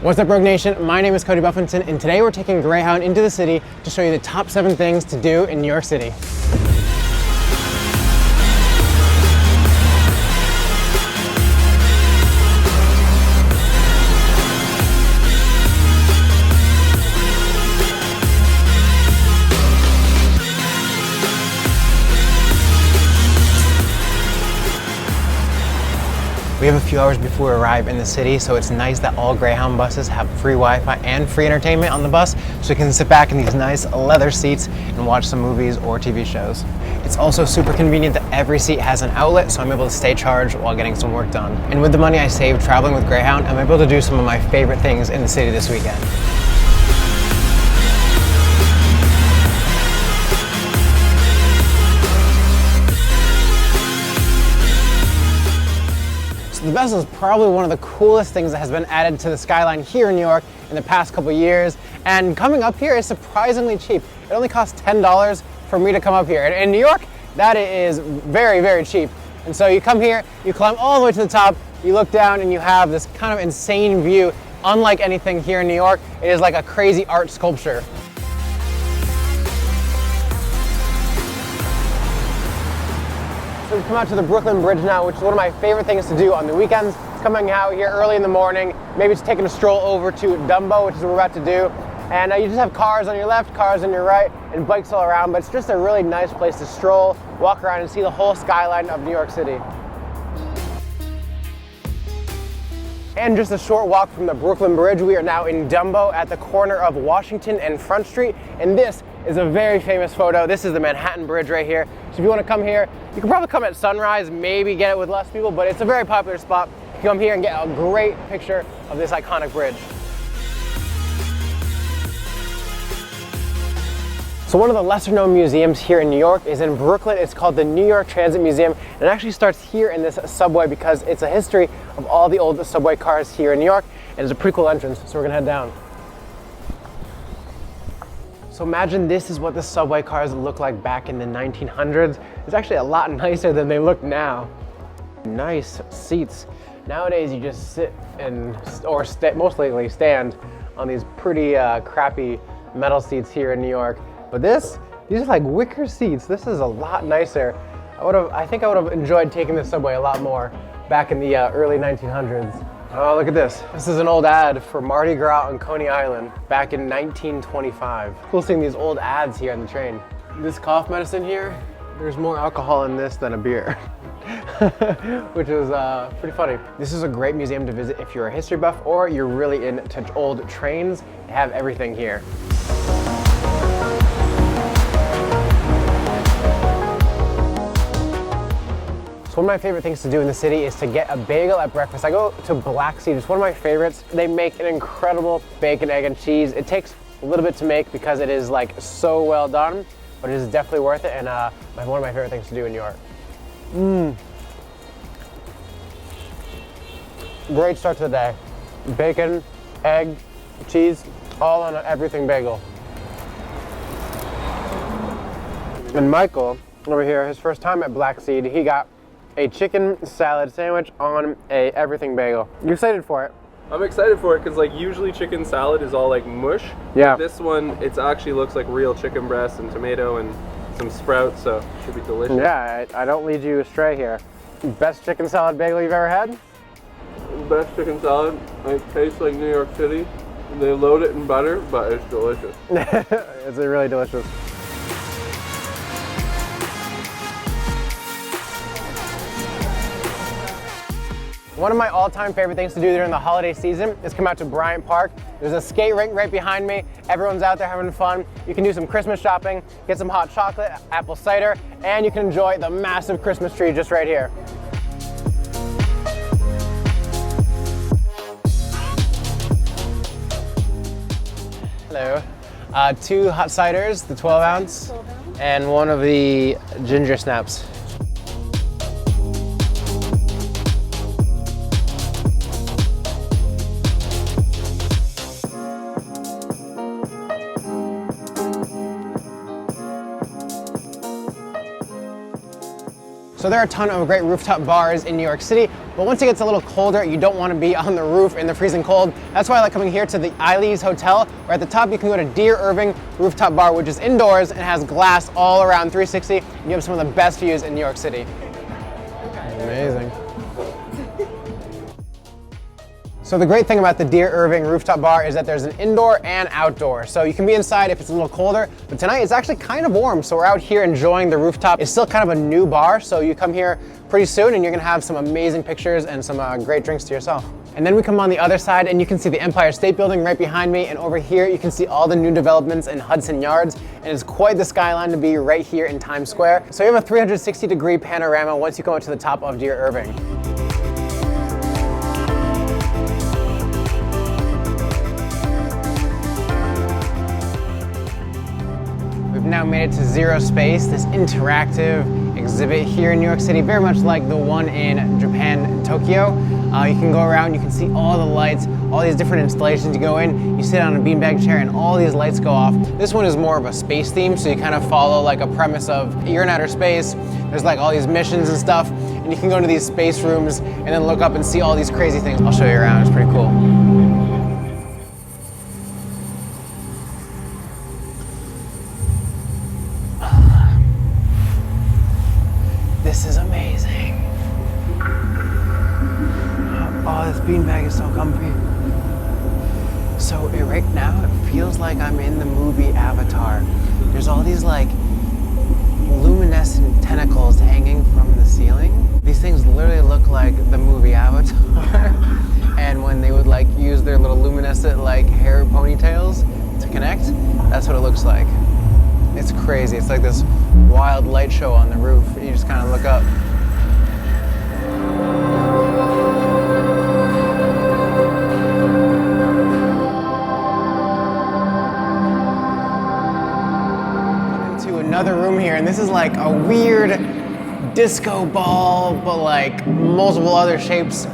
What's up, Rogue Nation? My name is Cody Buffington, and today we're taking Greyhound into the city to show you the top 7 things to do in New York City. We have a few hours before we arrive in the city, so it's nice that all Greyhound buses have free Wi-Fi and free entertainment on the bus, so you can sit back in these nice leather seats and watch some movies or TV shows. It's also super convenient that every seat has an outlet, so I'm able to stay charged while getting some work done. And with the money I saved traveling with Greyhound, I'm able to do some of my favorite things in the city this weekend. The bus is probably one of the coolest things that has been added to the skyline here in New York in the past couple years, and coming up here is surprisingly cheap. It only costs $10 for me to come up here. And in New York, that is very, very cheap. And so you come here, you climb all the way to the top, you look down and you have this kind of insane view. Unlike anything here in New York, it is like a crazy art sculpture. So we've come out to the Brooklyn Bridge now, which is one of my favorite things to do on the weekends. Coming out here early in the morning, maybe just taking a stroll over to Dumbo, which is what we're about to do. And you just have cars on your left, cars on your right, and bikes all around, but it's just a really nice place to stroll, walk around, and see the whole skyline of New York City. And just a short walk from the Brooklyn Bridge, we are now in Dumbo at the corner of Washington and Front Street, and this is a very famous photo. This is the Manhattan Bridge right here. So if you want to come here, you can probably come at sunrise, maybe get it with less people, but it's a very popular spot. You can come here and get a great picture of this iconic bridge. So one of the lesser known museums here in New York is in Brooklyn. It's called the New York Transit Museum. And it actually starts here in this subway because it's a history of all the old subway cars here in New York. And it's a pretty cool entrance, so we're gonna head down. So imagine this is what the subway cars looked like back in the 1900s. It's actually a lot nicer than they look now. Nice seats. Nowadays you just sit and, most likely stand on these pretty crappy metal seats here in New York. But these are like wicker seats. This is a lot nicer. I think I would have enjoyed taking the subway a lot more back in the early 1900s. Oh, look at this. This is an old ad for Mardi Gras on Coney Island back in 1925. Cool seeing these old ads here on the train. This cough medicine here, there's more alcohol in this than a beer, which is pretty funny. This is a great museum to visit if you're a history buff or you're really into old trains. They have everything here. One of my favorite things to do in the city is to get a bagel at breakfast. I go to Black Seed. It's one of my favorites. They make an incredible bacon, egg, and cheese. It takes a little bit to make because it is like so well done, but it is definitely worth it, and one of my favorite things to do in New York. Great start to the day. Bacon, egg, cheese, all on an everything bagel. And Michael, over here, his first time at Black Seed, he got a chicken salad sandwich on a everything bagel. You excited for it? I'm excited for it because like usually chicken salad is all like mush. Yeah. This one, it actually looks like real chicken breast and tomato and some sprouts, so it should be delicious. Yeah, I don't lead you astray here. Best chicken salad bagel you've ever had? Best chicken salad. It tastes like New York City. They load it in butter, but it's delicious. It's really delicious. One of my all-time favorite things to do during the holiday season is come out to Bryant Park. There's a skate rink right behind me. Everyone's out there having fun. You can do some Christmas shopping, get some hot chocolate, apple cider, and you can enjoy the massive Christmas tree just right here. Hello. 2 hot ciders, the 12-ounce, and one of the ginger snaps. So there are a ton of great rooftop bars in New York City. But once it gets a little colder, you don't want to be on the roof in the freezing cold. That's why I like coming here to the Eile's Hotel, where at the top you can go to Dear Irving Rooftop Bar, which is indoors and has glass all around 360. And you have some of the best views in New York City. Amazing. So the great thing about the Dear Irving Rooftop Bar is that there's an indoor and outdoor. So you can be inside if it's a little colder, but tonight it's actually kind of warm. So we're out here enjoying the rooftop. It's still kind of a new bar, so you come here pretty soon and you're gonna have some amazing pictures and some great drinks to yourself. And then we come on the other side and you can see the Empire State Building right behind me. And over here you can see all the new developments in Hudson Yards. And it's quite the skyline to be right here in Times Square. So you have a 360-degree panorama once you go up to the top of Dear Irving. We've now made it to Zero Space, this interactive exhibit here in New York City, very much like the one in Japan and Tokyo. You can go around, you can see all the lights, all these different installations. You go in, you sit on a beanbag chair and all these lights go off. This one is more of a space theme, so you kind of follow like a premise of you're in outer space, there's like all these missions and stuff, and you can go into these space rooms and then look up and see all these crazy things. I'll show you around, it's pretty cool. This is amazing. Oh, this beanbag is so comfy. So right now, it feels like I'm in the movie Avatar. There's all these like luminescent tentacles hanging from the ceiling. These things literally look like the movie Avatar. And when they would like use their little luminescent like hair ponytails to connect, that's what it looks like. It's crazy. It's like this wild light show on the roof. You just kind of look up. Into another room here, and this is like a weird disco ball, but like multiple other shapes.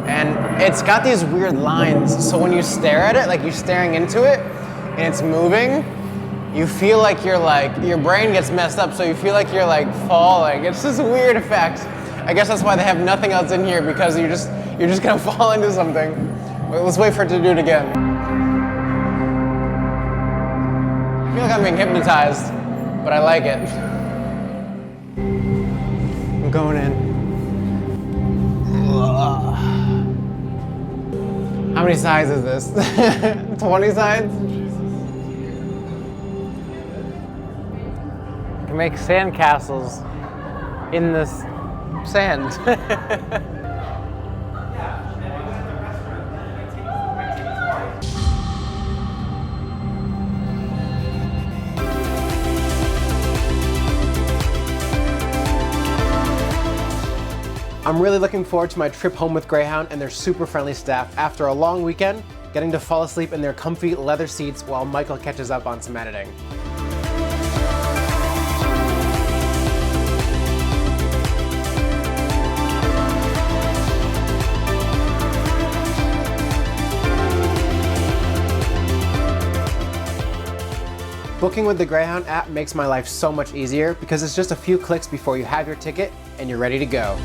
And it's got these weird lines. So when you stare at it, like you're staring into it, and it's moving, you feel like you're like, your brain gets messed up, so you feel like you're like falling. It's just a weird effect. I guess that's why they have nothing else in here, because you're just gonna fall into something. Well, let's wait for it to do it again. I feel like I'm being hypnotized, but I like it. I'm going in. Ugh. How many sides is this? 20 sides? You can make sand castles in this sand. I'm really looking forward to my trip home with Greyhound and their super friendly staff after a long weekend, getting to fall asleep in their comfy leather seats while Michael catches up on some editing. Booking with the Greyhound app makes my life so much easier because it's just a few clicks before you have your ticket and you're ready to go.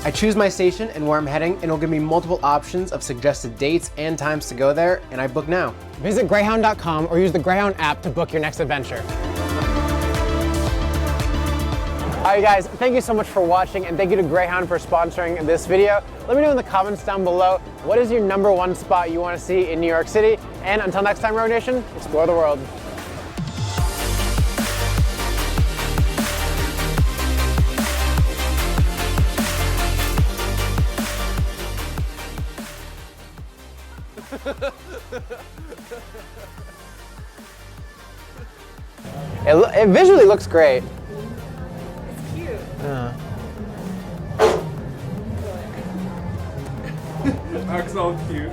I choose my station and where I'm heading, and it'll give me multiple options of suggested dates and times to go there, and I book now. Visit Greyhound.com or use the Greyhound app to book your next adventure. All right, guys, thank you so much for watching, and thank you to Greyhound for sponsoring this video. Let me know in the comments down below, what is your #1 spot you want to see in New York City? And until next time, Rogue Nation, explore the world. It visually looks great. It's cute. Axel's cute.